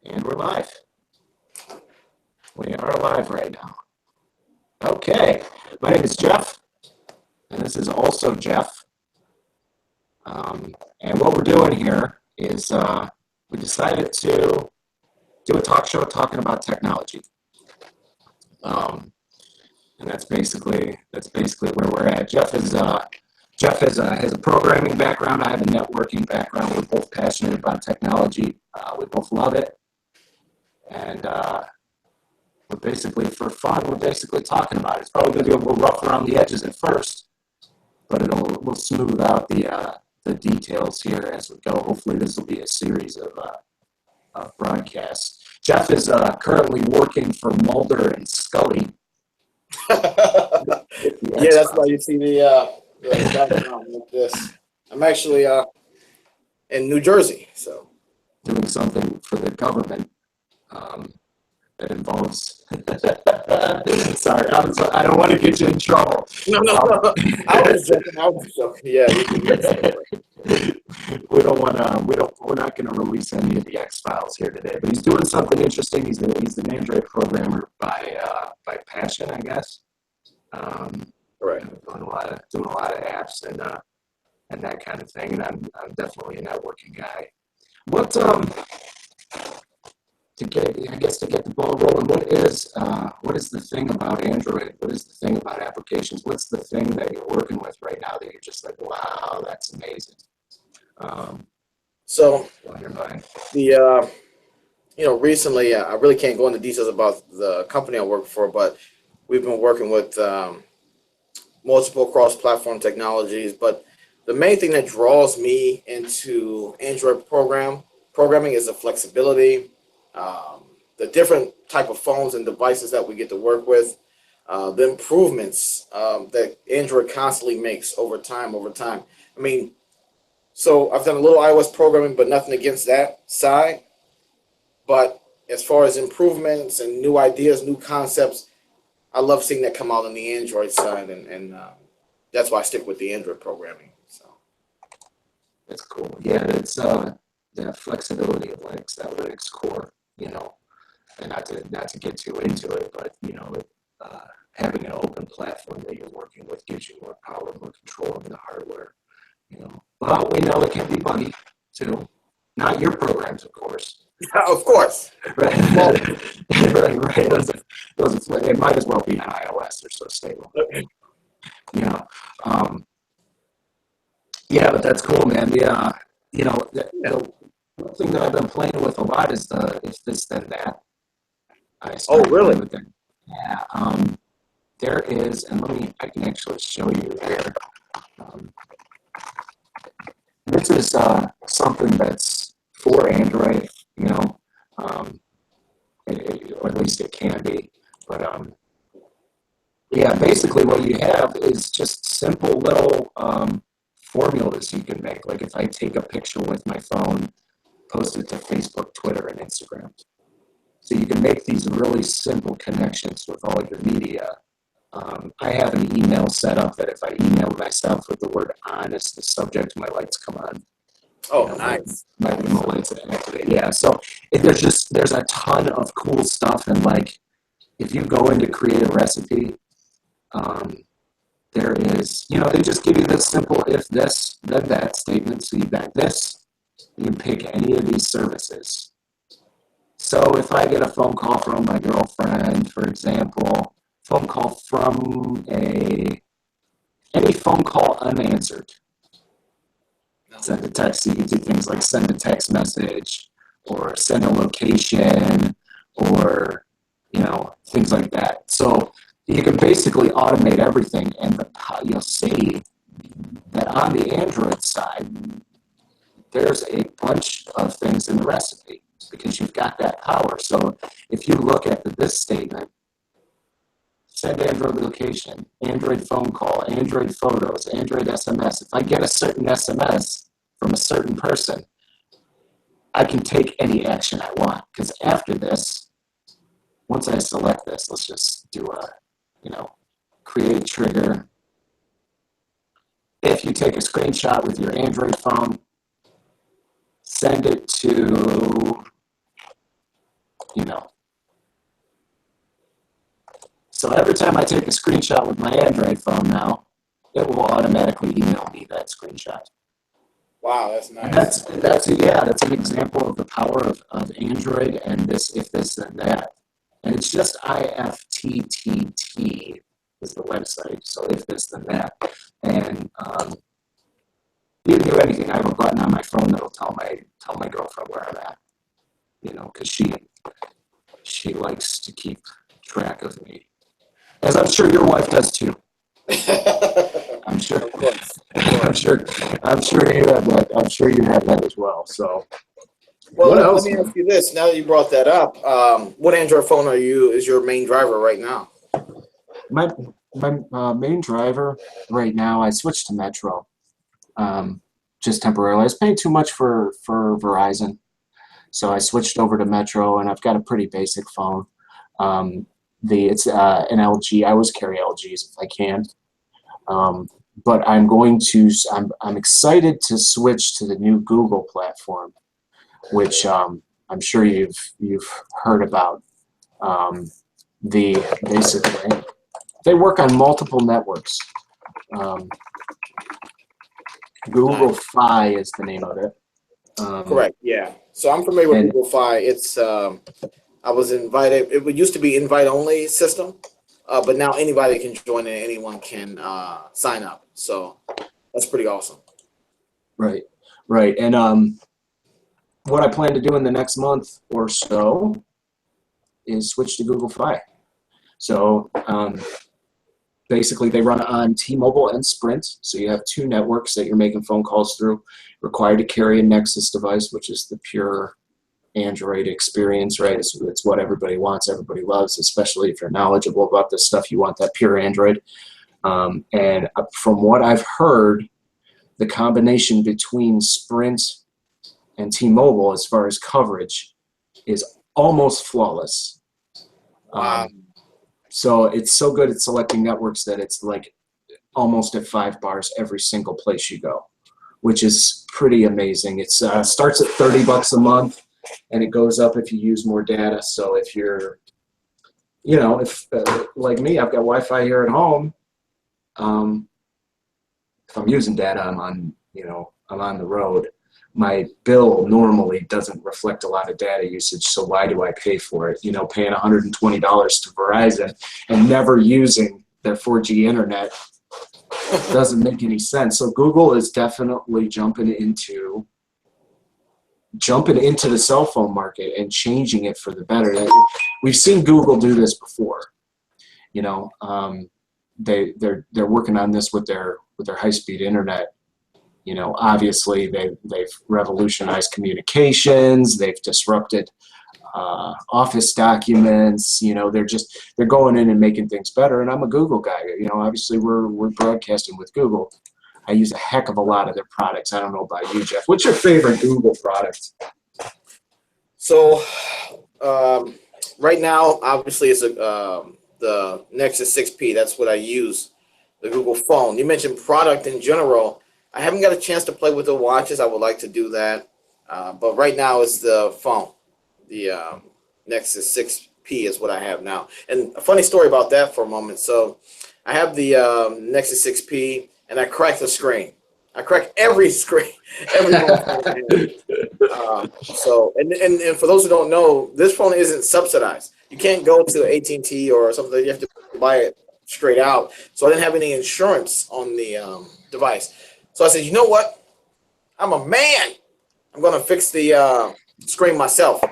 And we're live. We are live right now. Okay, my name is Jeff, and this is also Jeff. And what we're doing here is we decided to do a talk show talking about technology. And that's basically where we're at. Jeff has a programming background. I have a networking background. We're both passionate about technology. We both love it. And but basically, for fun, we're basically talking about it. It's probably going to be a little rough around the edges at first, but we'll smooth out the details here as we go. Hopefully, this will be a series of broadcasts. Jeff is currently working for Mulder and Scully. Yeah, that's why you see the background like this. I'm actually in New Jersey, so Doing something for the government that involves. Sorry, I don't want to get you in trouble. no. I was joking. Yeah, We're not going to release any of the X Files here today. But he's doing something interesting. He's an Android programmer by passion, I guess. Right. Doing a lot of apps and that kind of thing. And I'm definitely a networking guy. To get the ball rolling, what is the thing about Android? What is the thing about applications? What's the thing that you're working with right now that you're just like, wow, that's amazing? So the recently, I really can't go into details about the company I work for, but we've been working with multiple cross-platform technologies. But the main thing that draws me into Android programming is the flexibility, the different type of phones and devices that we get to work with, the improvements that Android constantly makes over time. I mean, so I've done a little iOS programming, but nothing against that side. But as far as improvements and new ideas, new concepts, I love seeing that come out on the Android side, and that's why I stick with the Android programming. So that's cool. Yeah, it's that flexibility of Linux core, and not to get too into it, but having an open platform that you're working with gives you more power, more control over the hardware. But we know it can be buggy too. Not your programs, of course. Of course. Right. Right. It might as well be on iOS. They're so stable. Yeah, but that's cool, man. The one thing that I've been playing with a lot is the if this then that. Oh, really? With that. Yeah. There is, and I can actually show you here. This is something that's for Android, or at least it can be. But yeah, basically what you have is just simple little formulas you can make. Like if I take a picture with my phone, post it to Facebook, Twitter, and Instagram. So you can make these really simple connections with all your media. I have an email set up that if I email myself with the word on as the subject, my lights come on. Oh, nice. My lights activate. Yeah, so there's a ton of cool stuff, and like if you go in to create a recipe, there is, they just give you this simple if this, then that statement. So you got this, you can pick any of these services. So if I get a phone call from my girlfriend, for example, phone call from any phone call unanswered. Send a text. You can do things like send a text message or send a location or, things like that. So you can basically automate everything, and you'll see that on the Android side, there's a bunch of things in the recipe because you've got that power. So if you look at this statement, send Android location, Android phone call, Android photos, Android SMS. If I get a certain SMS from a certain person, I can take any action I want. Because after this, once I select this, let's just do create a trigger. If you take a screenshot with your Android phone, send it to every time I take a screenshot with my Android phone now, it will automatically email me that screenshot. Wow, that's And nice. that's an example of the power of Android and this, if this, then that. And it's just IFTTT is the website. So if this, then that. And you can do anything. I have a button on my phone that'll tell my girlfriend where I'm at. Because she likes to keep track of me, as I'm sure your wife does too. I'm sure. Of course. I'm sure you have that. I'm sure you have that as well. So, Well, what let else? me ask you this. Now that you brought that up, what Android phone is your main driver right now? My main driver right now, I switched to Metro, just temporarily. I was paying too much for Verizon, so I switched over to Metro, and I've got a pretty basic phone. It's an LG. I always carry LGs if I can. But I'm excited to switch to the new Google platform, which I'm sure you've heard about. Basically, they work on multiple networks. Google Fi is the name of it. Correct. Yeah. So I'm familiar with Google Fi. It's I was invited. It used to be invite only system, but now anybody can join and anyone can sign up. So that's pretty awesome. Right. And what I plan to do in the next month or so is switch to Google Fi. So basically, they run on T-Mobile and Sprint. So you have two networks that you're making phone calls through. Required to carry a Nexus device, which is the pure Android experience, right? It's what everybody wants, everybody loves, especially if you're knowledgeable about this stuff. You want that pure Android. And from what I've heard, the combination between Sprint and T-Mobile as far as coverage is almost flawless. Wow. So it's so good at selecting networks that it's like almost at 5 bars every single place you go, which is pretty amazing. It starts at $30 a month, and it goes up if you use more data. So if you're, if like me, I've got Wi-Fi here at home. If I'm using data, I'm on the road. My bill normally doesn't reflect a lot of data usage, so why do I pay for it? Paying $120 to Verizon and never using their 4G internet doesn't make any sense. So Google is definitely jumping into the cell phone market and changing it for the better. We've seen Google do this before. They're working on this with their high-speed internet. Obviously they've revolutionized communications. They've disrupted Office documents. They're going in and making things better. And I'm a Google guy. Obviously we're broadcasting with Google. I use a heck of a lot of their products. I don't know about you, Jeff. What's your favorite Google product? So right now, obviously, it's the Nexus 6P. That's what I use, the Google phone. You mentioned product in general. I haven't got a chance to play with the watches. I would like to do that. But right now, it's the phone. The Nexus 6P is what I have now. And a funny story about that for a moment. So I have the Nexus 6P, and I cracked the screen. I cracked every screen. And for those who don't know, this phone isn't subsidized. You can't go to AT&T or something. You have to buy it straight out. So I didn't have any insurance on the device. So I said, you know what? I'm a man. I'm going to fix the screen myself.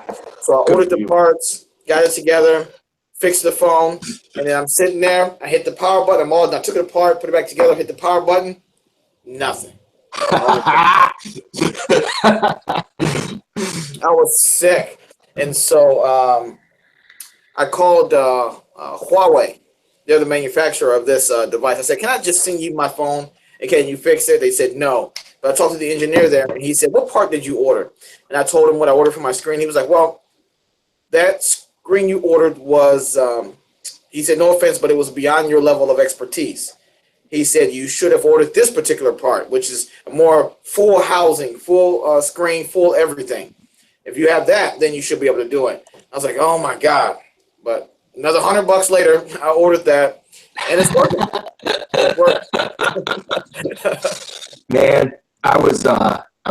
So I ordered the parts, got it together, fixed the phone, and then I'm sitting there. I hit the power button. I took it apart, put it back together, hit the power button. Nothing. I was sick. And so I called Huawei. They're the manufacturer of this device. I said, can I just send you my phone? And can you fix it? They said no. But I talked to the engineer there, and he said, what part did you order? And I told him what I ordered for my screen. He was like, well, that screen you ordered was, he said, no offense, but it was beyond your level of expertise. He said, you should have ordered this particular part, which is more full housing, full screen, full everything. If you have that, then you should be able to do it. I was like, oh, my God. But Another $100 later, I ordered that, and it's working. It works. Man, I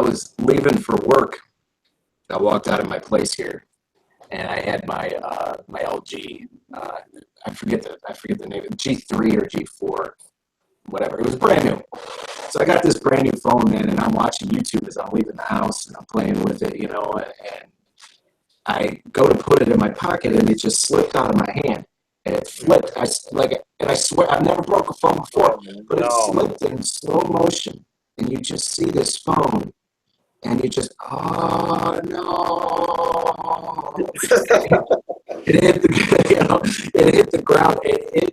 was leaving for work. I walked out of my place here, and I had my LG. I forget the name, G3 or G4, whatever. It was brand new. So I got this brand new phone, man, and I'm watching YouTube as I'm leaving the house, and I'm playing with it, and I go to put it in my pocket, and it just slipped out of my hand, and it flipped. And I swear I've never broke a phone before, but it No. slipped in slow motion, and you just see this phone, and you just, oh no! It hit the, it hit the ground, and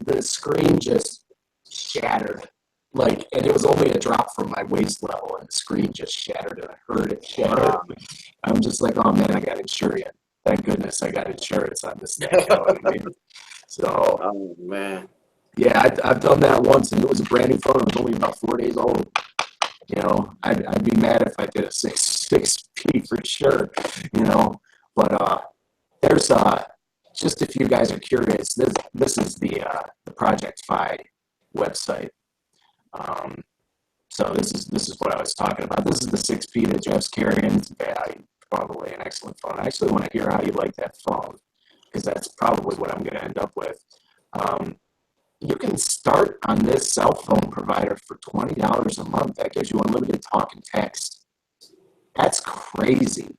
the screen just shattered. And it was only a drop from my waist level, and the screen just shattered, and I heard it shatter. I'm just like, oh man, I got insurance. Thank goodness I got insurance on this thing. You know what I mean? So, Oh man. yeah, I've done that once, and it was a brand new phone. It was only about 4 days old. I'd be mad if I did a 6P for sure. But there's just if you guys are curious, this is the Project Fi website. So this is what I was talking about. This is the 6P that Jeff's carrying. It's probably an excellent phone. I actually want to hear how you like that phone, because that's probably what I'm going to end up with. You can start on this cell phone provider for $20 a month. That gives you unlimited talk and text. That's crazy.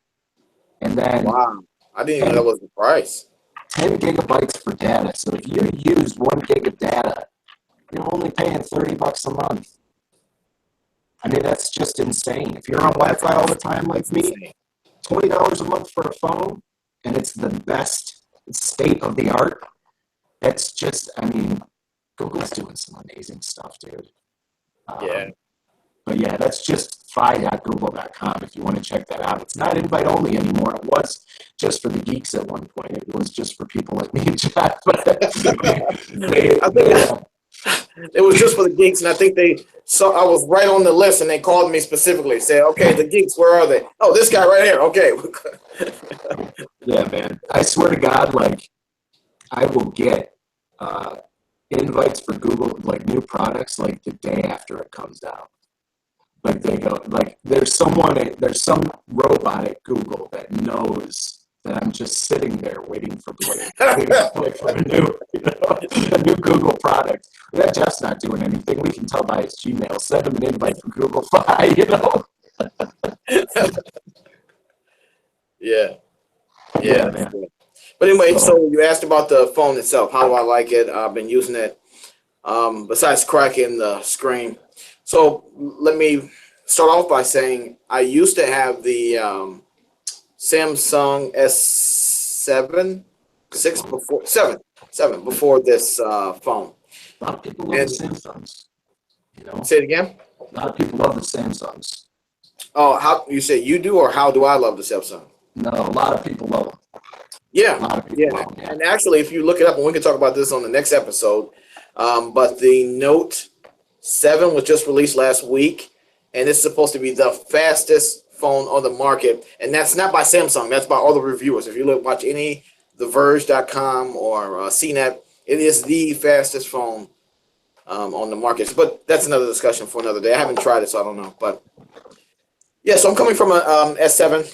And then Wow. I didn't even know that was the price. 10 gigabytes for data. So if you use 1 gig of data, you're only paying $30 a month. I mean, that's just insane. If you're on Wi-Fi all the time like me, $20 a month for a phone, and it's the best state of the art. That's just, I mean, Google's doing some amazing stuff, dude. Yeah. But yeah, that's just fi.google.com if you want to check that out. It's not invite only anymore. It was just for the geeks at one point. It was just for people like me and Jeff. But it was just for the geeks, and I think they saw I was right on the list, and they called me specifically, said, "Okay, the geeks, where are they? Oh, this guy right here. Okay." Yeah, man. I swear to God, I will get invites for Google, new products, the day after it comes out. They go, there's some robot at Google that knows that I'm just sitting there waiting for a new Google product. That Jeff's not doing anything. We can tell by his Gmail. Send him an invite from Google Fi, Yeah. Yeah, man. But anyway, so you asked about the phone itself. How do I like it? I've been using it besides cracking the screen. So let me start off by saying I used to have the Samsung S7, 7 before this phone. A lot of people love the Samsungs. Say it again. A lot of people love the Samsungs. Oh, how you say you do, or how do I love the Samsung? No, a lot of people love them. Yeah, love them, and actually, if you look it up, and we can talk about this on the next episode. But the Note 7 was just released last week, and it's supposed to be the fastest phone on the market. And that's not by Samsung. That's by all the reviewers. If you watch any TheVerge.com or CNET, it is the fastest phone on the market. But that's another discussion for another day. I haven't tried it, so I don't know. But yeah, so I'm coming from a S7.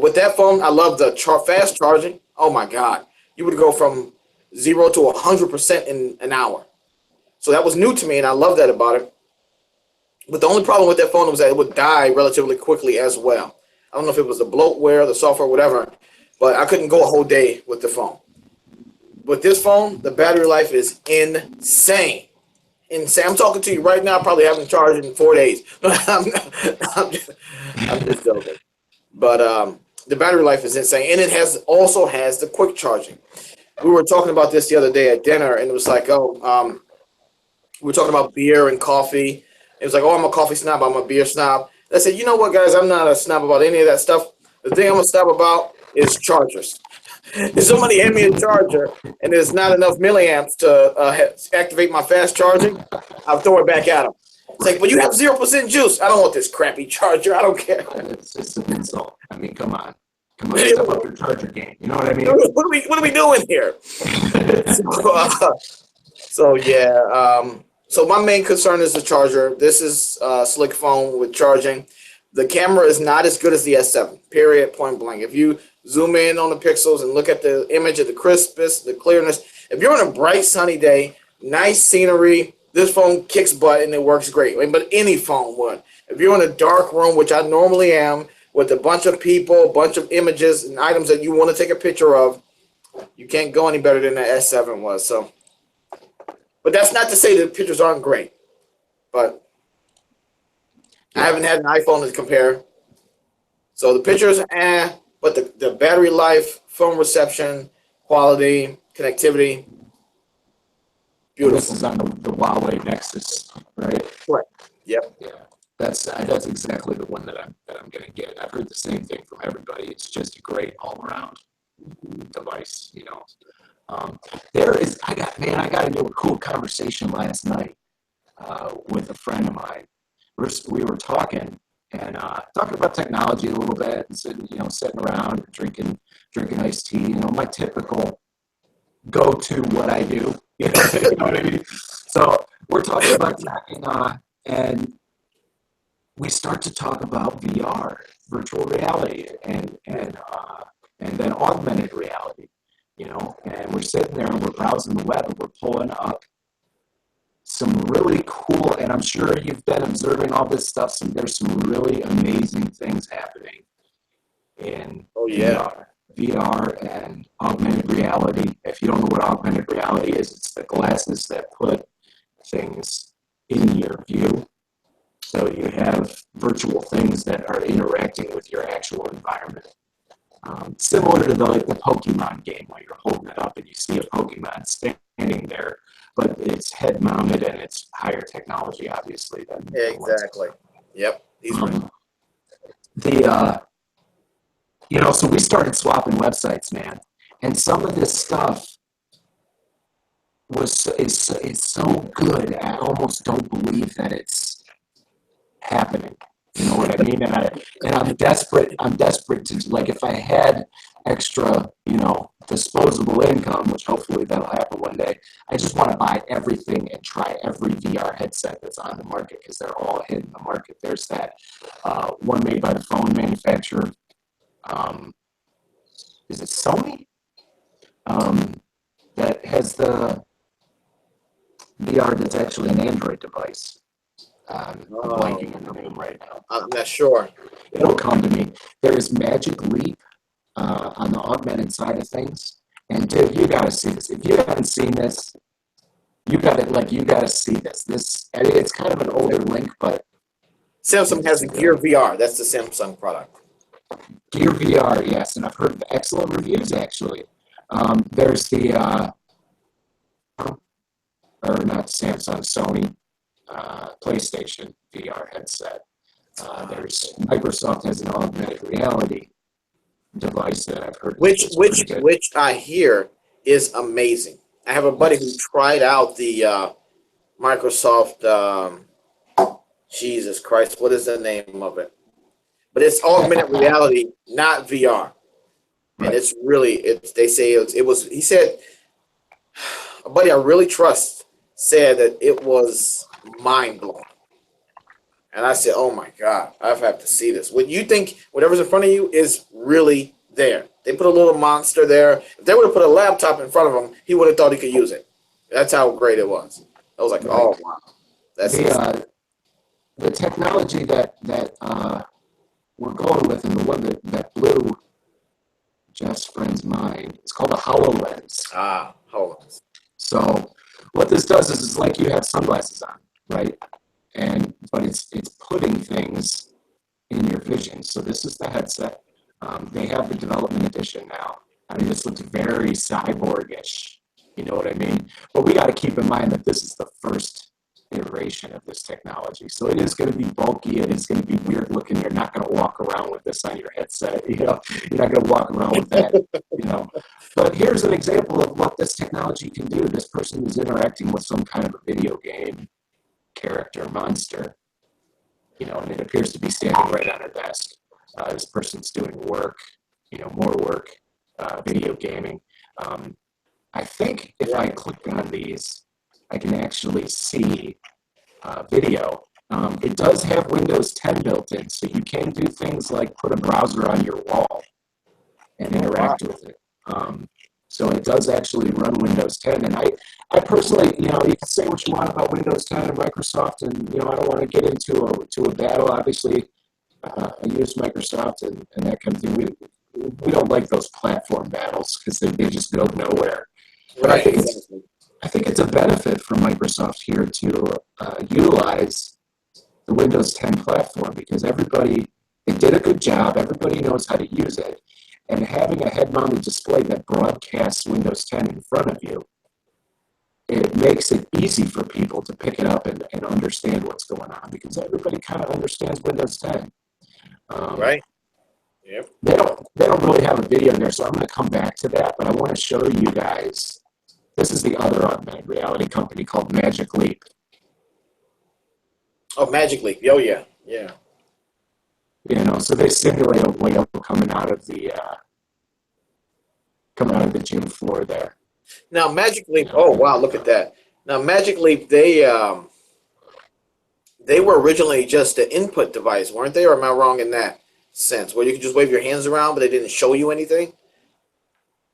With that phone, I love the fast charging. Oh my God, you would go from 0 to 100% in an hour. So that was new to me, and I love that about it. But the only problem with that phone was that it would die relatively quickly as well. I don't know if it was the bloatware, the software, whatever, but I couldn't go a whole day with the phone. With this phone, the battery life is insane. Insane. I'm talking to you right now, probably haven't charged in 4 days. I'm just joking. But the battery life is insane, and it also has the quick charging. We were talking about this the other day at dinner, and it was like, we were talking about beer and coffee. It was like, oh, I'm a coffee snob, I'm a beer snob. And I said, you know what, guys, I'm not a snob about any of that stuff. The thing I'm a snob about is chargers. If somebody hand me a charger and there's not enough milliamps to activate my fast charging, I'll throw it back at them. It's like, but you have 0% juice. I don't want this crappy charger. I don't care. It's just an insult. I mean, come on. Come on, step up your charger game. You know what I mean? What are we doing here? So yeah. So my main concern is the charger. This is slick phone with charging. The camera is not as good as the S7. Period. Point blank. If you zoom in on the pixels and look at the image of the crispness, the clearness. If you're on a bright sunny day, nice scenery, this phone kicks butt and it works great. I mean, but any phone would. If you're in a dark room, which I normally am, with a bunch of people, a bunch of images and items that you want to take a picture of, you can't go any better than the S7 was. So, but that's not to say the pictures aren't great. But I haven't had an iPhone to compare. So the pictures, but the battery life, phone reception, quality, connectivity, beautiful. This is on the Huawei Nexus, right? Right. Yep. Yeah, that's exactly the one that I'm gonna get. I've heard the same thing from everybody. It's just a great all around device, you know. I got into a cool conversation last night with a friend of mine. We were talking and talking about technology a little bit, and sitting around drinking iced tea. You know, my typical go-to what I do. You know what I mean? So we're talking about that, and we start to talk about VR, virtual reality, and then augmented reality. You know, and we're sitting there and we're browsing the web and we're pulling up some really cool, and I'm sure you've been observing all this stuff. There's some really amazing things happening in VR and augmented reality. If you don't know what augmented reality is, it's the glasses that put things in your view. So you have virtual things that are interacting with your actual environment. Similar to the Pokemon game, where you're holding it up and you see a Pokemon standing there, but it's head mounted and it's higher technology, obviously. Than exactly. Yep. He's right. So we started swapping websites, man, and some of this stuff is so good. I almost don't believe that it's happening. You know what I mean? And I'm desperate. To, like, if I had extra, disposable income, which hopefully that'll happen one day, I just want to buy everything and try every VR headset that's on the market, because they're all hitting the market. There's that one made by the phone manufacturer. Is it Sony? That has the VR that's actually an Android device. I'm blanking on the name right now. I'm not sure. It'll come to me. There is Magic Leap on the augmented side of things, and dude, you gotta see this. If you haven't seen this, you gotta see this. It's kind of an older link, but Samsung has the Gear VR. That's the Samsung product. Gear VR, yes, and I've heard excellent reviews actually. There's Sony PlayStation VR headset. There's Microsoft has an augmented reality device that I've heard. Which I hear is amazing. I have a buddy who tried out the Microsoft. Jesus Christ, what is the name of it? But it's augmented reality, not VR. And right. It's really They say it was. He said, a buddy I really trust said that it was mind blowing. And I said, oh my God, I have to see this. When you think whatever's in front of you is really there. They put a little monster there. If they would have put a laptop in front of him, he would have thought he could use it. That's how great it was. I was like, right. Oh wow. That's the technology that we're going with, and the one that blew Jeff's friend's mind, it's called a HoloLens. HoloLens. So what this does is it's like you have sunglasses on, right? But it's putting things in your vision. So this is the headset. They have the development edition now. I mean, this looks very cyborg-ish. You know what I mean? But we got to keep in mind that this is the first iteration of this technology. So it is going to be bulky. It is going to be weird looking. You're not going to walk around with this on your headset. You're not going to walk around with that. But here's an example of what this technology can do. This person is interacting with some kind of a video game character, monster, and it appears to be standing right on her desk. This person's doing work, more work, video gaming. I think if I click on these, I can actually see video. It does have Windows 10 built in, so you can do things like put a browser on your wall and interact with it. So it does actually run Windows 10, and I personally, you can say what you want about Windows 10 and Microsoft, and I don't want to get into a battle. Obviously, I use Microsoft and that kind of thing. We don't like those platform battles because they just go nowhere. But Right. I think it's a benefit for Microsoft here to utilize the Windows 10 platform because they did a good job. Everybody knows how to use it. And having a head-mounted display that broadcasts Windows 10 in front of you, it makes it easy for people to pick it up and understand what's going on because everybody kind of understands Windows 10. Right. Yep. They don't really have a video in there, so I'm going to come back to that. But I want to show you guys. This is the other augmented reality company called Magic Leap. Oh, Magic Leap. Oh, yeah. Yeah. So they simulate a whale coming out of the gym floor there. Now, Magic Leap. Oh, wow! Look at that. Now, Magic Leap. They were originally just an input device, weren't they? Or am I wrong in that sense, where you could just wave your hands around, but they didn't show you anything?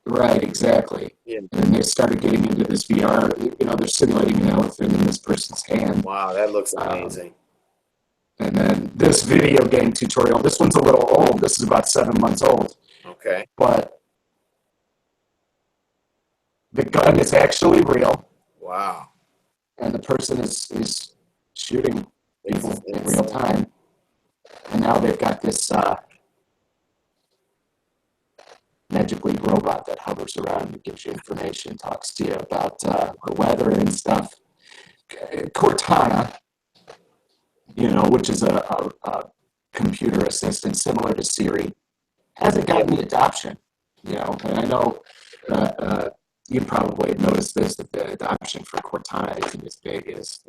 Right. Exactly. Yeah. And they started getting into this VR. They're simulating an elephant in this person's hand. Wow, that looks amazing. And then this video game tutorial. This one's a little old. This is about 7 months old. Okay. But the gun is actually real. Wow. And the person is shooting people in real time. And now they've got this Magic Leap robot that hovers around and gives you information, talks to you about the weather and stuff. Cortana, which is a computer assistant similar to Siri, hasn't gotten the adoption. And I know you probably have noticed this, that the adoption for Cortana isn't as big as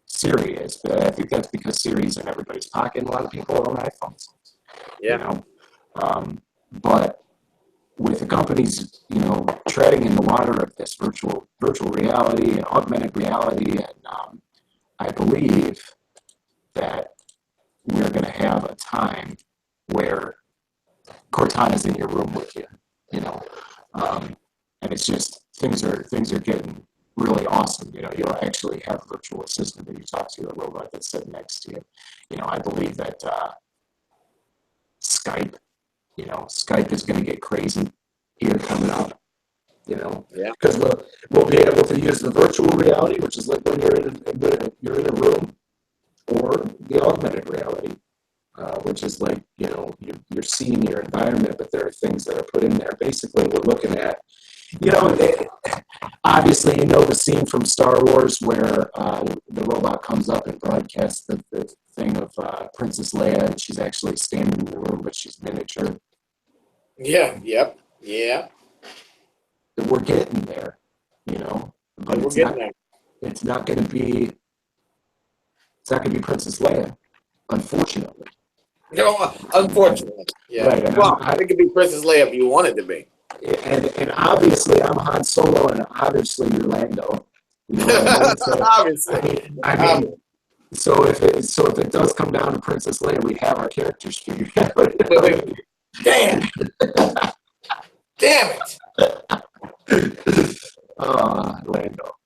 Siri is, but I think that's because Siri's in everybody's pocket and a lot of people own iPhones. Yeah. But with the companies, treading in the water of this virtual reality and augmented reality, and I believe that we're going to have a time where Cortana's in your room with you, and it's just things are getting really awesome. You'll actually have a virtual assistant that you talk to, a robot that's sitting next to you. I believe that Skype is going to get crazy here coming up. Because we'll be able to use the virtual reality, which is like when you're in a room, or the augmented reality, which is like you're seeing your environment, but there are things that are put in there. Basically, we're looking at obviously the scene from Star Wars where the robot comes up and broadcasts the thing of Princess Leia, and she's actually standing in the room, but she's miniature. Yeah. Yep. Yeah. We're getting there, but We're getting there. It's not going to be Princess Leia, unfortunately. No, unfortunately. Yeah. Right, Well, I think it could be Princess Leia if you wanted to be. And obviously I'm Han Solo, and obviously you're Lando. So, Obviously. I mean, so if it does come down to Princess Leia, we have our characters figured out. Damn. Damn it. Lando.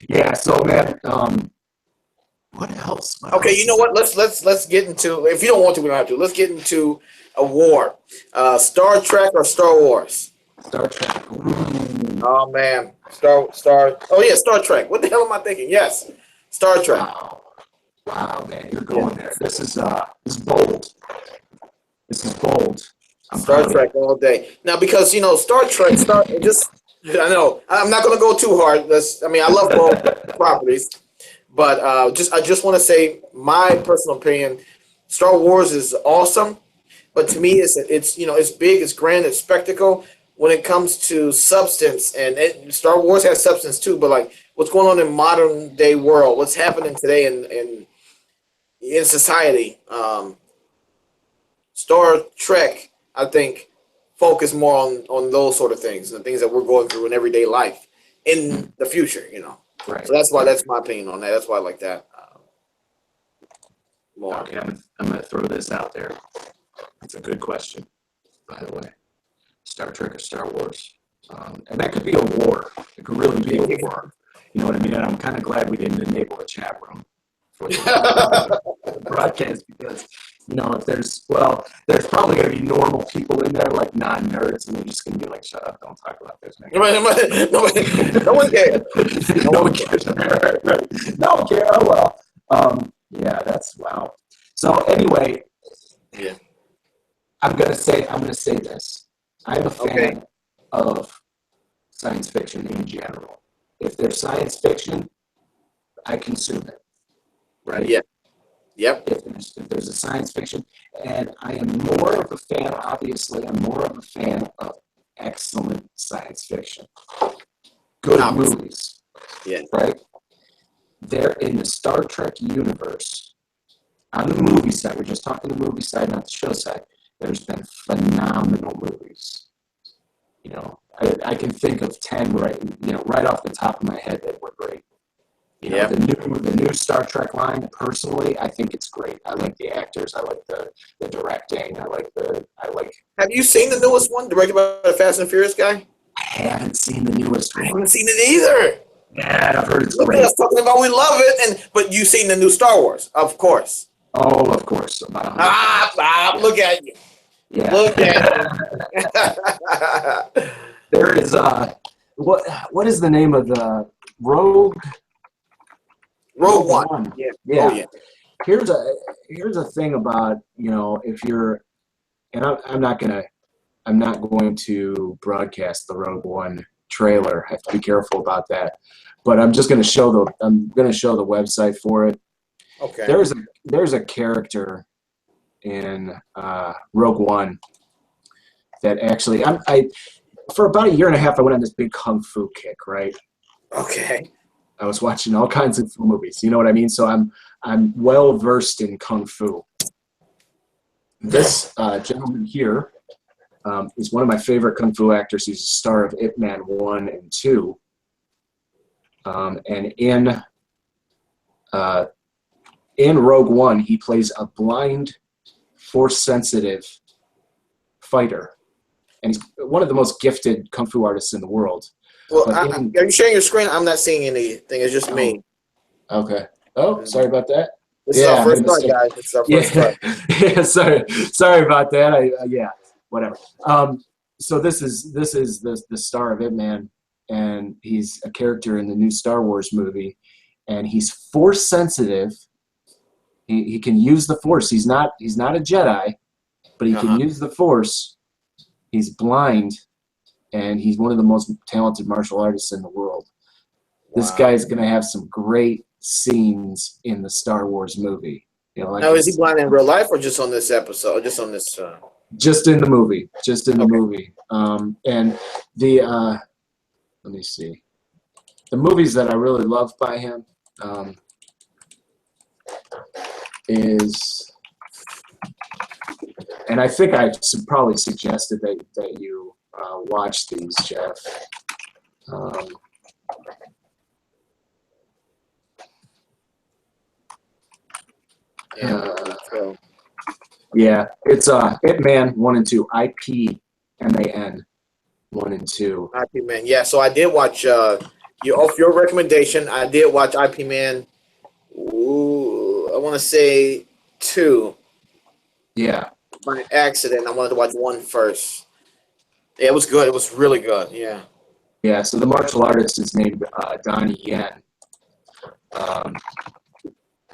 Yeah. So man, what else? Okay, you know what? Let's get into. If you don't want to, we don't have to. Let's get into a war. Star Trek or Star Wars? Star Trek. Oh man, Star. Oh yeah, Star Trek. What the hell am I thinking? Yes, Star Trek. Wow, man, you're going there. This is bold. This is bold. Star Trek all day. Now, because Star Trek. I know I'm not going to go too hard. I love both properties, but I just want to say my personal opinion. Star Wars is awesome, but to me, it's big, it's grand, it's spectacle. When it comes to substance, and Star Wars has substance too, but like what's going on in modern day world, what's happening today in society. Star Trek, I think, focus more on those sort of things, the things that we're going through in everyday life in the future, you know. Right. So that's my opinion on that. That's why I like that more. Okay, I'm gonna throw this out there. It's a good question, by the way. Star Trek or Star Wars? And that could be a war. It could really be a war. You know what I mean? And I'm kind of glad we didn't enable a chat room for the broadcast because, you know, if there's probably going to be normal people in there, like non-nerds, and they're just going to be like, shut up, don't talk about this, man. No one cares. No one cares. No one cares. Oh, well. Yeah, that's wow. So anyway, yeah. I'm gonna say this. I'm a fan of science fiction in general. If there's science fiction, I consume it. Right? Yeah. Yep. If there's a science fiction, and I am more of a fan. Obviously, I'm more of a fan of excellent science fiction. Good movies. Yeah. Right? They're in the Star Trek universe. On the movie side, we're just talking the movie side, not the show side. There's been phenomenal movies. You know, I can think of 10 right off the top of my head that were great. You know, the new Star Trek line, personally, I think it's great. I like the actors, I like the directing, I like. Have you seen the newest one, directed by the Fast and Furious guy? I haven't seen the newest one. I haven't seen it either. Yeah, I've heard it's Look great. at us talking about we love it, but you've seen the new Star Wars, of course. Oh, of course. Look at you. Yeah. Look at you. There is what is the name of the Rogue One? Yeah. Yeah. Oh, yeah. Here's a thing about, you know, if you're, and I'm not going to broadcast the Rogue One trailer. I have to be careful about that. But I'm just going to show the website for it. Okay. There's a character in Rogue One that actually I for about a year and a half I went on this big kung fu kick, right? Okay. I was watching all kinds of movies. You know what I mean? So I'm well versed in kung fu. This gentleman here is one of my favorite kung fu actors. He's a star of Ip Man 1 and 2. And in Rogue One, he plays a blind, force-sensitive fighter. And he's one of the most gifted kung fu artists in the world. Well, are you sharing your screen? I'm not seeing anything. It's just me. Okay. Oh, sorry about that. This is our first start, guys. This is our first start. Yeah, sorry about that. Yeah, whatever. So this is the star of Ip Man, and he's a character in the new Star Wars movie, and he's force sensitive. He can use the Force. He's not a Jedi, but he can use the Force. He's blind, and he's one of the most talented martial artists in the world. Wow. This guy's going to have some great scenes in the Star Wars movie. You know, like now, is he blind in real life or just on this episode? Or just on this? Just in the movie. Just in the movie. And the let me see. The movies that I really love by him is, and I think I probably suggested that you watch these, Jeff. Yeah, it's Ip Man 1 and 2, IPMAN 1 and 2. IP Man, yeah. So I did watch off your recommendation. I did watch IP Man. I want to say 2. Yeah. By accident, I wanted to watch 1 first. Yeah, it was good. It was really good. Yeah. Yeah. So the martial artist is named Donnie Yen,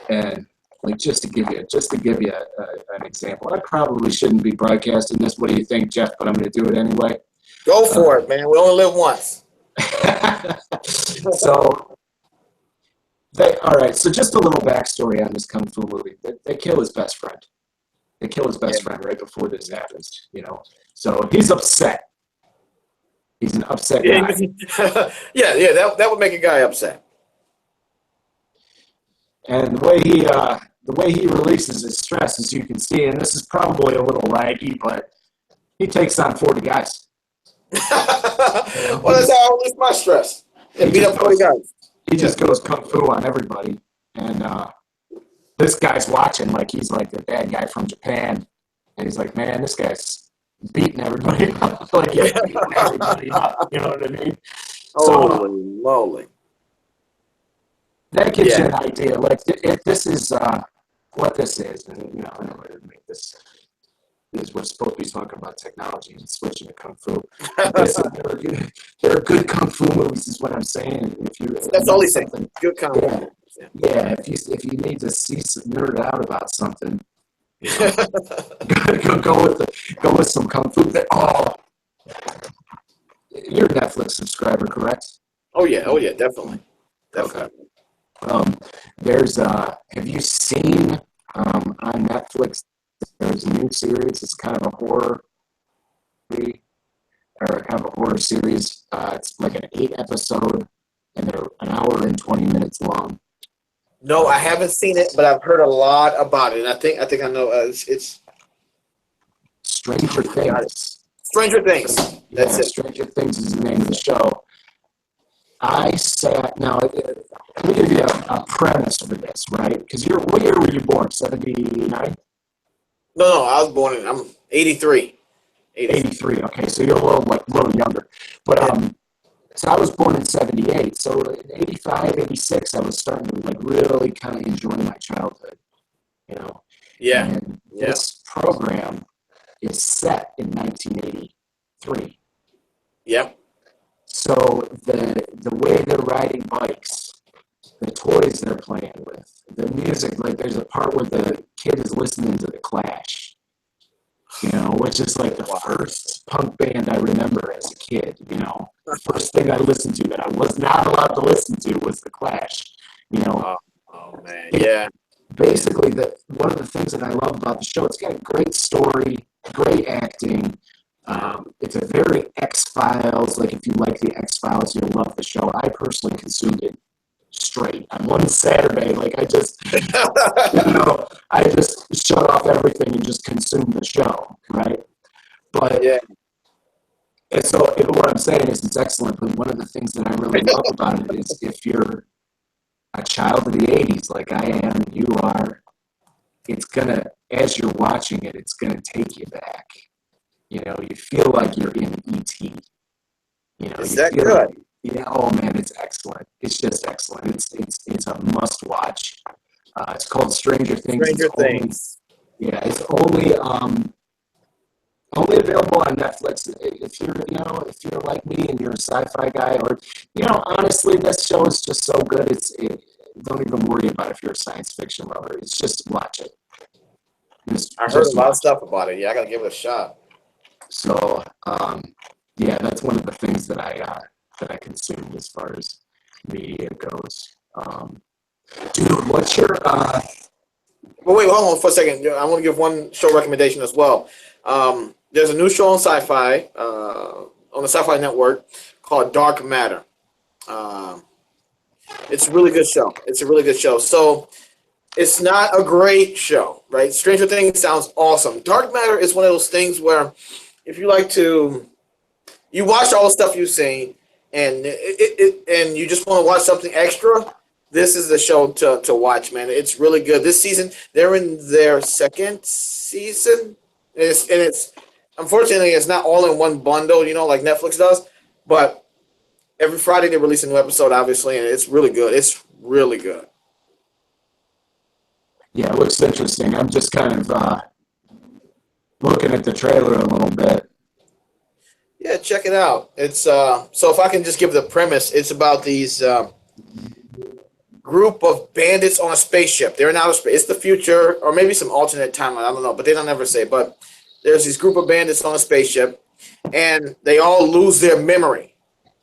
and like just to give you an example, I probably shouldn't be broadcasting this. What do you think, Jeff? But I'm going to do it anyway. Go for it, man. We only live once. So, all right. So just a little backstory on this kung fu movie. They kill his best friend. They kill his best friend right before this happens. You know, so he's upset. He's an upset guy. yeah. That would make a guy upset. And the the way he releases his stress, as you can see, and this is probably a little laggy, but he takes on 40 guys. Well, that's how I release my stress. And beat up 40 guys. He just goes kung fu on everybody. And this guy's watching like he's like the bad guy from Japan. And he's like, man, this guy's beating everybody up. Like he's beating everybody up. You know what I mean? Holy moly. That gives you an idea. Like, if this is what this is, and you know, I don't want to make this. We're supposed to be talking about technology and switching to kung fu. There are good kung fu movies, is what I'm saying. That's all he's saying. Good kung fu. Yeah, if you need to see some nerd out about something, you know, go with some kung fu. You're a Netflix subscriber, correct? Oh yeah, definitely. Okay. Have you seen on Netflix? There's a new series. It's kind of a horror series. It's like an 8-episode, and they're an hour and 20 minutes long. No, I haven't seen it, but I've heard a lot about it. And I think I know it's Stranger Things. Stranger Things. That's it. Stranger Things is the name of the show. Now, let me give you a premise for this, right? Because what year were you born? 79? No, I was born I'm 83. 83, okay, so you're a little younger. But, so I was born in 78, so in 85, 86, I was starting to, like, really kind of enjoy my childhood, you know? Yeah. And this program is set in 1983. Yep. So the way they're riding bikes, the toys they're playing with, the music, like there's a part where the kid is listening to The Clash, you know, which is like the first punk band I remember as a kid, you know. The first thing I listened to that I was not allowed to listen to was The Clash, you know. Oh man, yeah. Basically, one of the things that I love about the show, it's got a great story, great acting. It's a very X-Files. Like, if you like the X-Files, you'll love the show. I personally consumed it straight. On one Saturday, like, I just shut off everything and just consumed the show, right? But, and so what I'm saying is it's excellent, but one of the things that I really love about it is if you're a child of the 80s like I am, you are, it's going to, as you're watching it, it's going to take you back. You know, you feel like you're in E.T. You know, is that good? Oh man, it's excellent. It's just excellent. It's a must watch. It's called Stranger Things. It's only available on Netflix. If you're like me and you're a sci-fi guy, or honestly, this show is just so good. Don't even worry about if you're a science fiction lover. It's just watch it. I heard a lot of stuff about it. Yeah, I gotta give it a shot. So, that's one of the things that I consumed as far as media goes. Dude, what's your Well, wait, hold on for a second. I want to give one show recommendation as well. There's a new show on Sci-Fi, on the Sci-Fi Network called Dark Matter. It's a really good show. So it's not a great show, right? Stranger Things sounds awesome. Dark Matter is one of those things where if you like to, you watch all the stuff you've seen, and and you just want to watch something extra, this is the show to watch, man. It's really good. This season, they're in their second season, and it's unfortunately it's not all in one bundle, like Netflix does, but every Friday they release a new episode, obviously, and it's really good. It's really good. Yeah, it looks interesting. I'm just kind of looking at the trailer a little bit. Yeah, check it out. It's so if I can just give the premise, it's about these group of bandits on a spaceship. They're in outer space. It's the future, or maybe some alternate timeline. I don't know, but they don't ever say. But there's this group of bandits on a spaceship, and they all lose their memory.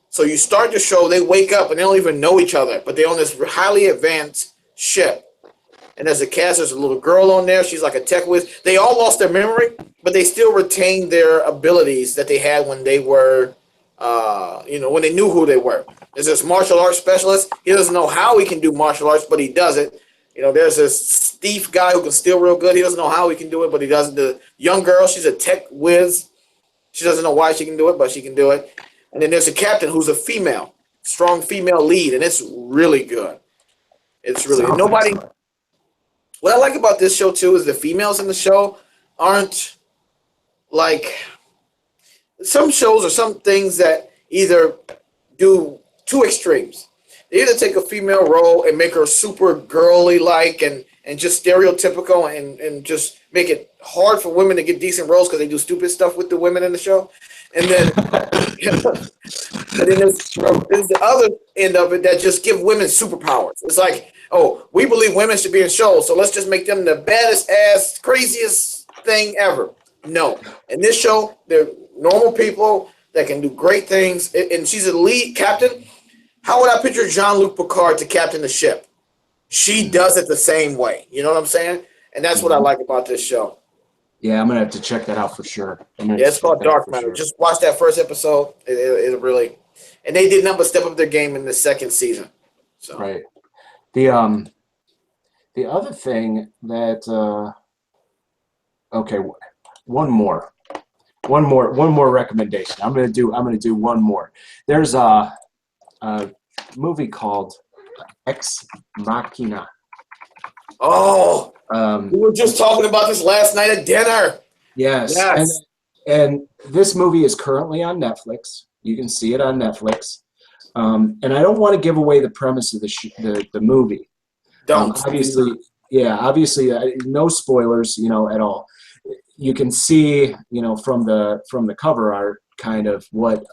So you start the show, they wake up and they don't even know each other, but they're on this highly advanced ship. And as a cast, there's a little girl on there. She's like a tech whiz. They all lost their memory, but they still retain their abilities that they had when they were, when they knew who they were. There's this martial arts specialist. He doesn't know how he can do martial arts, but he does it. You know, there's this Steve guy who can steal real good. He doesn't know how he can do it, but he does. The young girl, she's a tech whiz. She doesn't know why she can do it, but she can do it. And then there's a captain who's a female, strong female lead, and it's really good. It's really Sounds nobody. excellent. What I like about this show too is the females in the show aren't like some shows or some things that either do two extremes. They either take a female role and make her super girly like and just stereotypical and just make it hard for women to get decent roles because they do stupid stuff with the women in the show. And then and then there's the other end of it that just give women superpowers. It's like, oh, we believe women should be in shows, so let's just make them the baddest ass, craziest thing ever. No. In this show, they're normal people that can do great things. And she's a lead captain. How would I picture Jean-Luc Picard to captain the ship? She does it the same way. You know what I'm saying? And that's what I like about this show. Yeah, I'm gonna have to check that out for sure. Yeah, it's called Dark Matter. Just watch that first episode. It really, and they did nothing but step up their game in the second season. So Right. The other thing that okay, one more recommendation. I'm gonna do one more. There's a movie called Ex Machina. Oh, we were just talking about this last night at dinner. Yes. And this movie is currently on Netflix. You can see it on Netflix. And I don't want to give away the premise of the movie. Don't. Obviously, no spoilers, at all. You can see, from the cover art, kind of what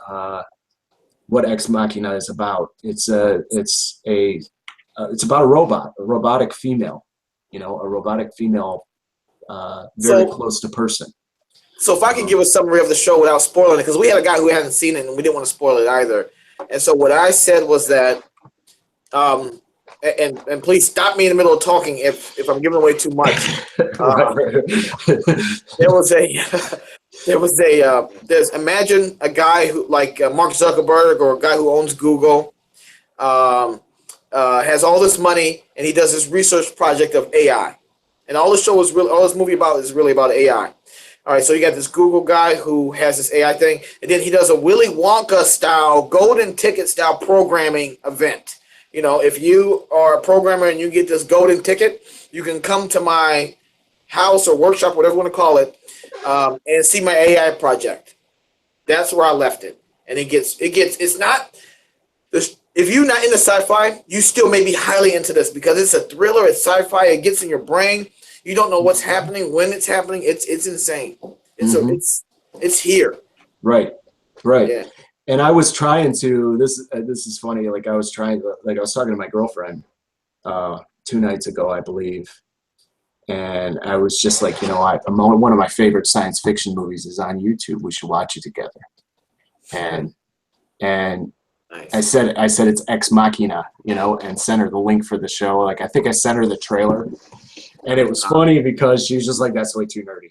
Ex Machina is about. It's about a robotic female. A robotic female, very close to person. So if I could give a summary of the show without spoiling it, because we had a guy who hadn't seen it and we didn't want to spoil it either. And so what I said was that, and please stop me in the middle of talking if I'm giving away too much. There's imagine a guy who like Mark Zuckerberg or a guy who owns Google, has all this money and he does this research project of AI, and all this movie is really about AI. All right, so you got this Google guy who has this AI thing, and then he does a Willy Wonka style, golden ticket style programming event. If you are a programmer and you get this golden ticket, you can come to my house or workshop, whatever you want to call it, and see my AI project. That's where I left it. And it's not this. If you're not into sci-fi, you still may be highly into this because it's a thriller, it's sci-fi, it gets in your brain. You don't know what's happening, when it's happening. It's insane. It's here. Right. Yeah. And I was trying to. This is funny. I was talking to my girlfriend 2 nights ago, I believe, and I was just like, one of my favorite science fiction movies is on YouTube. We should watch it together. And nice. I said it's Ex Machina, and sent her the link for the show. I think I sent her the trailer. And it was funny because she was just like, that's way too nerdy.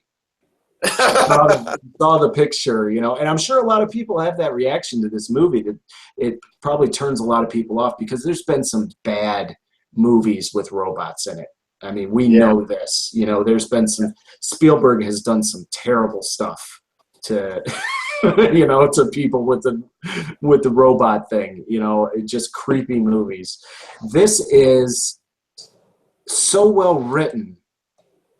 saw the picture, and I'm sure a lot of people have that reaction to this movie, that it probably turns a lot of people off because there's been some bad movies with robots in it. I mean, we know this, there's been Spielberg has done some terrible stuff to, to people with the robot thing, just creepy movies. This is so well written,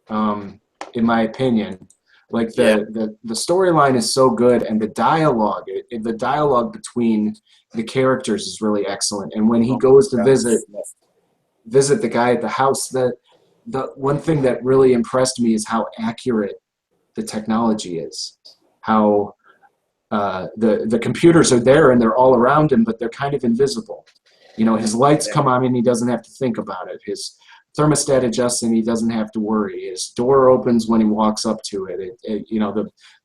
in my opinion. The storyline is so good, and the dialogue between the characters is really excellent. And when he goes to visit the guy at the house, the one thing that really impressed me is how accurate the technology is. How the computers are there and they're all around him, but they're kind of invisible. His lights come on and he doesn't have to think about it. His thermostat adjusts and he doesn't have to worry. His door opens when he walks up to it.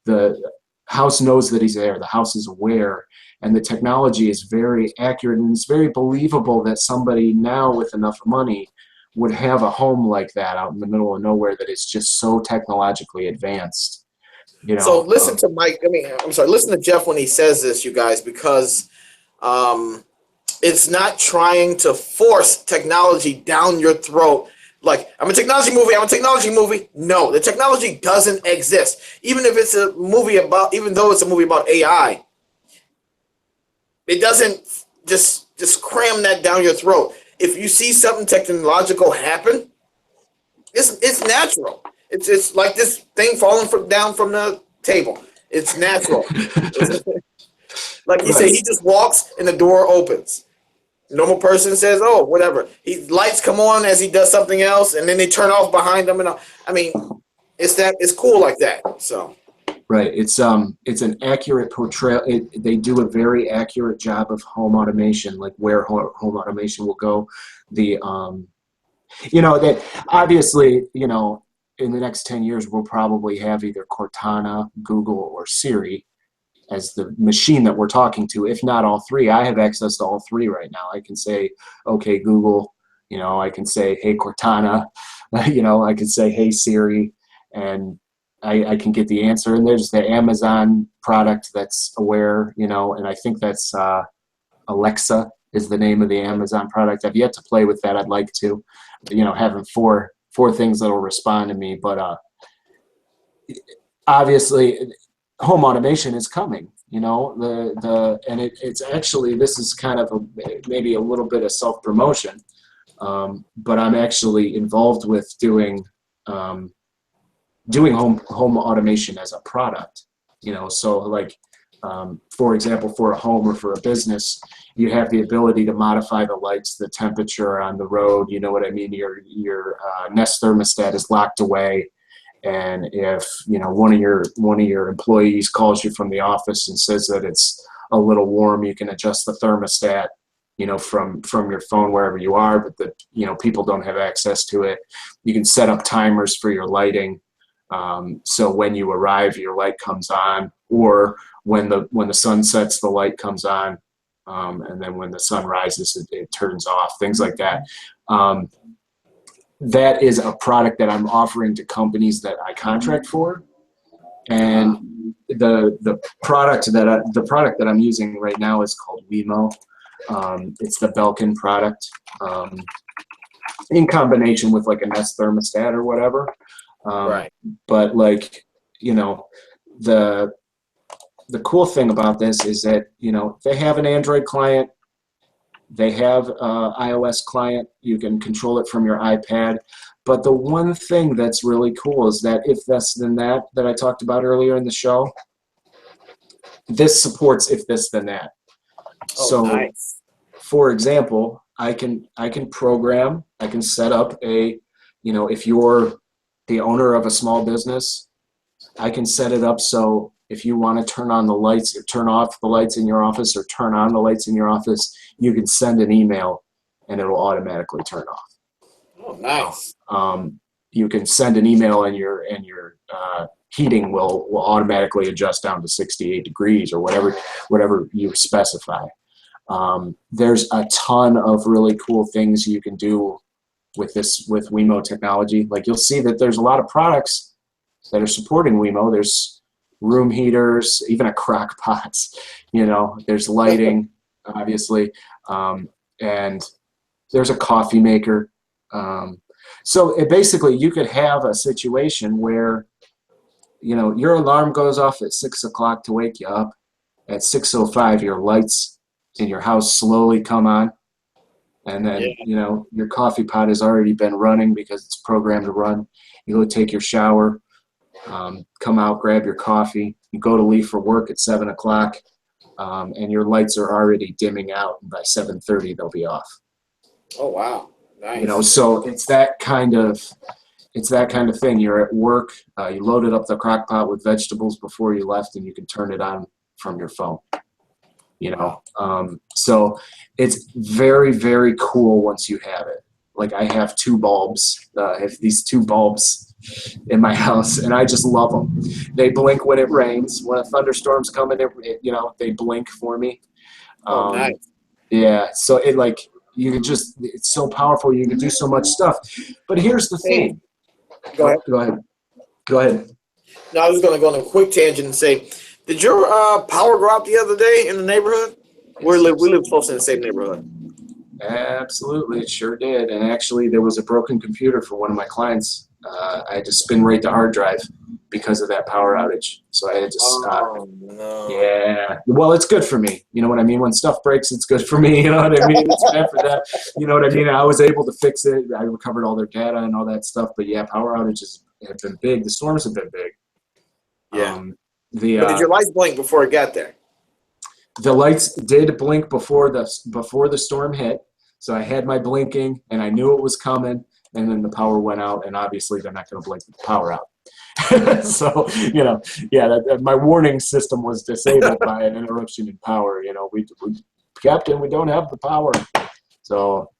The house knows that he's there. The house is aware, and the technology is very accurate, and it's very believable that somebody now with enough money would have a home like that out in the middle of nowhere that is just so technologically advanced. So listen to Mike. Listen to Jeff when he says this, you guys, because it's not trying to force technology down your throat Like, I'm a technology movie. I'm a technology movie. No, the technology doesn't exist. Even if it's a movie about, even though it's a movie about AI, it doesn't just cram that down your throat. If you see something technological happen, it's natural. It's like this thing falling down from the table. It's natural. Like he said, Right. he just walks and the door opens. Normal person says, "Oh, whatever." Lights come on as he does something else, and then they turn off behind him. And I mean, it's cool like that. So Right. It's an accurate portrayal. They do a very accurate job of home automation, like where home automation will go. The that obviously, in the next 10 years we'll probably have either Cortana, Google, or Siri as the machine that we're talking to, if not all three. I have access to all three right now. I can say, okay, Google, I can say, hey, Cortana, I can say, hey, Siri, and I can get the answer. And there's the Amazon product that's aware, and I think that's Alexa is the name of the Amazon product. I've yet to play with that. I'd like to, having four things that'll respond to me. But obviously, home automation is coming. It's actually, this is kind of maybe a little bit of self promotion, but I'm actually involved with doing home automation as a product. So like, for example, for a home or for a business, you have the ability to modify the lights, the temperature on the road. You know what I mean? Your Nest thermostat is locked away, and if one of your employees calls you from the office and says that it's a little warm, you can adjust the thermostat, from your phone wherever you are, but people don't have access to it. You can set up timers for your lighting. So when you arrive, your light comes on, or when the sun sets, the light comes on, and then when the sun rises, it turns off. Things like that. That is a product that I'm offering to companies that I contract for, and the product that I'm using right now is called Wemo. It's the Belkin product, in combination with like a Nest thermostat or whatever. right. But like, the cool thing about this is that, they have an Android client, they have iOS client, you can control it from your iPad. But the one thing that's really cool is that if this then that I talked about earlier in the show, this supports if this then that. Oh, So nice. for example, I can program, I can set up if you're the owner of a small business, I can set it up so if you want to turn on the lights or turn off the lights in your office or turn on the lights in your office, you can send an email and it'll automatically turn off. Oh, nice. You can send an email and your heating will automatically adjust down to 68 degrees or whatever you specify. There's a ton of really cool things you can do with Wemo technology. Like, you'll see that there's a lot of products that are supporting Wemo. There's room heaters, even a crock pots, there's lighting, obviously, and there's a coffee maker. So basically you could have a situation where, your alarm goes off at 6 o'clock to wake you up. At 6:05, your lights in your house slowly come on. And then, your coffee pot has already been running because it's programmed to run. You go take your shower, come out, grab your coffee. You go to leave for work at 7 o'clock, and your lights are already dimming out. And by 7:30, they'll be off. Oh, wow. Nice. So it's that kind of thing. You're at work, you loaded up the crock pot with vegetables before you left, and you can turn it on from your phone. So it's very, very cool once you have it. Like, I have two bulbs. I have these two bulbs in my house, and I just love them. They blink when it rains. When a thunderstorm's coming, they blink for me. Oh, nice. Yeah. So it's so powerful. You can do so much stuff. But here's the thing. Go ahead. Go ahead. No, I was going to go on a quick tangent and say, did your power go out the other day in the neighborhood? We live close in the same neighborhood. Absolutely, it sure did. And actually, there was a broken computer for one of my clients. I had to spin rate the hard drive because of that power outage. So I had to stop. Oh no. Yeah. Well, it's good for me. You know what I mean? When stuff breaks, it's good for me. You know what I mean? It's bad for them. You know what I mean? I was able to fix it. I recovered all their data and all that stuff. But yeah, power outages have been big. The storms have been big. Yeah. The But did your lights blink before it got there? The lights did blink before the storm hit, so I had my blinking and I knew it was coming. And then the power went out, and obviously they're not going to blink the power out. So my warning system was disabled by an interruption in power. We Captain, we don't have the power. So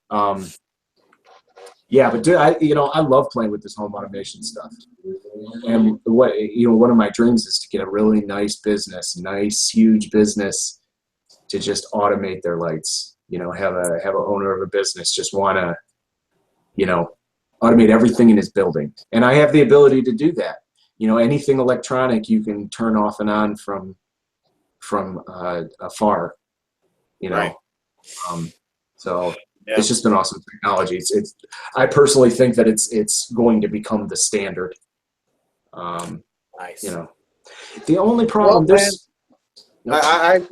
yeah, but dude, I love playing with this home automation stuff. And one of my dreams is to get a really nice huge business to just automate their lights. Have a owner of a business just want to, automate everything in his building. And I have the ability to do that. Anything electronic you can turn off and on from afar. Right. So it's just an awesome technology. I personally think that it's going to become the standard. Nice. The only problem I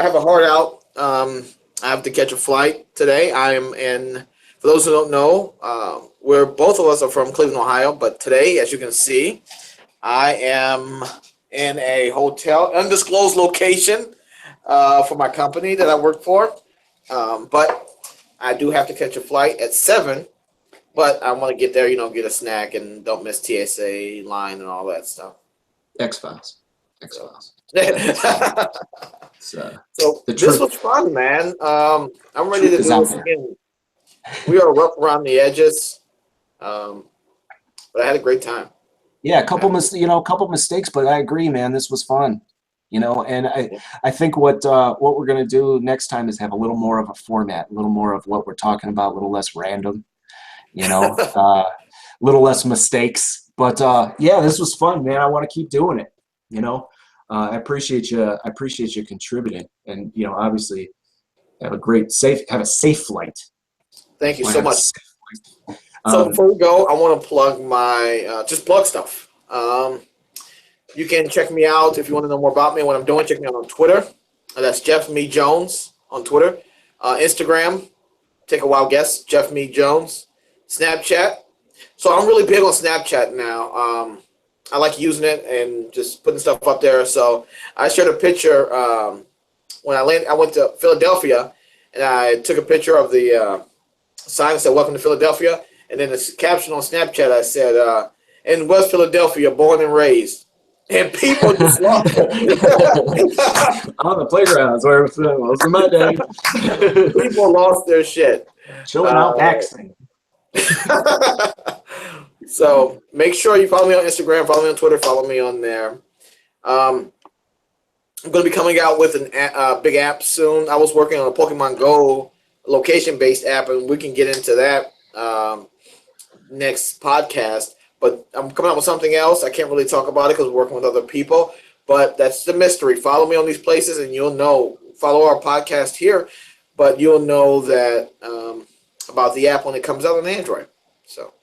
have a hard out. I have to catch a flight today. I am in. For those who don't know, we're both of us are from Cleveland, Ohio. But today, as you can see, I am in a hotel, undisclosed location, for my company that I work for. But I do have to catch a flight at 7. But I want to get there, get a snack and don't miss TSA line and all that stuff. X-Files. So this was fun, man. I'm ready to do this again. We are rough around the edges, but I had a great time. Yeah, a couple mistakes, but I agree, man. This was fun. And I think what we're gonna do next time is have a little more of a format, a little more of what we're talking about, a little less random. A little less mistakes. But yeah, this was fun, man. I want to keep doing it. I appreciate you contributing, and obviously have a safe flight. Thank you so much. So before we go, I want to plug my just plug stuff. You can check me out if you want to know more about me and what I'm doing. Check me out on Twitter. That's Jeff Me Jones on Twitter. Instagram, take a wild guess, Jeff Me Jones. Snapchat. So I'm really big on Snapchat now. I like using it and just putting stuff up there. So I shared a picture when I went to Philadelphia, and I took a picture of the sign that said "Welcome to Philadelphia," and then the caption on Snapchat I said, "In West Philadelphia, born and raised." And people just lost it. On the playgrounds where it was in my day. People lost their shit. Chilling out, vaccinating. So make sure you follow me on Instagram, follow me on Twitter, follow me on there. I'm going to be coming out with a big app soon. I was working on a Pokemon Go location-based app, and we can get into that next podcast. But I'm coming out with something else. I can't really talk about it because we're working with other people. But that's the mystery. Follow me on these places, and you'll know. Follow our podcast here, but you'll know that about the app when it comes out on Android. So.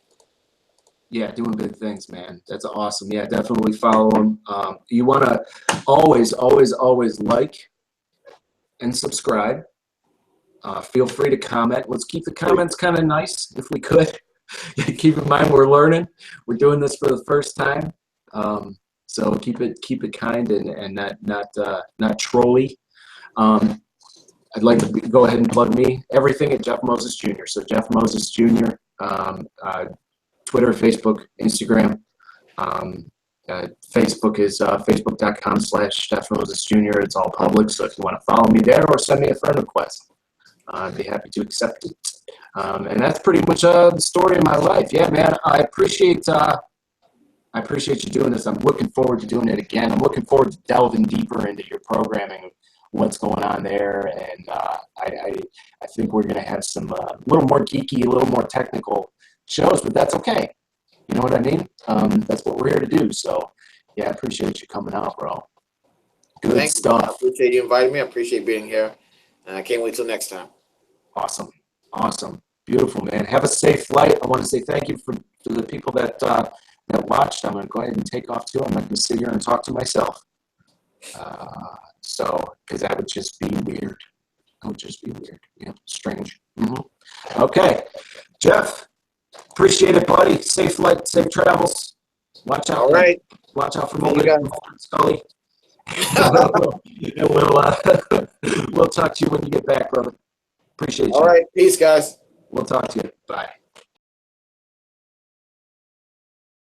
Yeah, doing big things, man. That's awesome. Yeah, definitely follow them. You want to always like and subscribe. Feel free to comment. Let's keep the comments kind of nice if we could. Keep in mind we're learning. We're doing this for the first time, so keep it kind and not trolly. I'd like to go ahead and plug me. Everything at Jeff Moses Jr. So Jeff Moses Jr. Twitter, Facebook, Instagram. Facebook is facebook.com/Jeff Moses Jr. It's all public, so if you want to follow me there or send me a friend request, I'd be happy to accept it. And that's pretty much the story of my life. Yeah, man, I appreciate you doing this. I'm looking forward to doing it again. I'm looking forward to delving deeper into your programming, what's going on there, and I think we're going to have some a little more geeky, a little more technical shows, but that's okay. You know what I mean? That's what we're here to do. So, yeah, I appreciate you coming out, bro. Good Thanks, stuff. I appreciate you inviting me. I appreciate being here, and I can't wait till next time. Awesome. Awesome. Beautiful, man. Have a safe flight. I want to say thank you for the people that watched. I'm going to go ahead and take off too. I'm not going to sit here and talk to myself. Because that would just be weird. It would just be weird. Yeah, strange. Okay. Jeff, appreciate it, buddy. Safe flight, safe travels. Watch out. All right. Watch out for You guys. Scully. And we'll talk to you when you get back, brother. Appreciate you. All right. Peace, guys. We'll talk to you. Bye.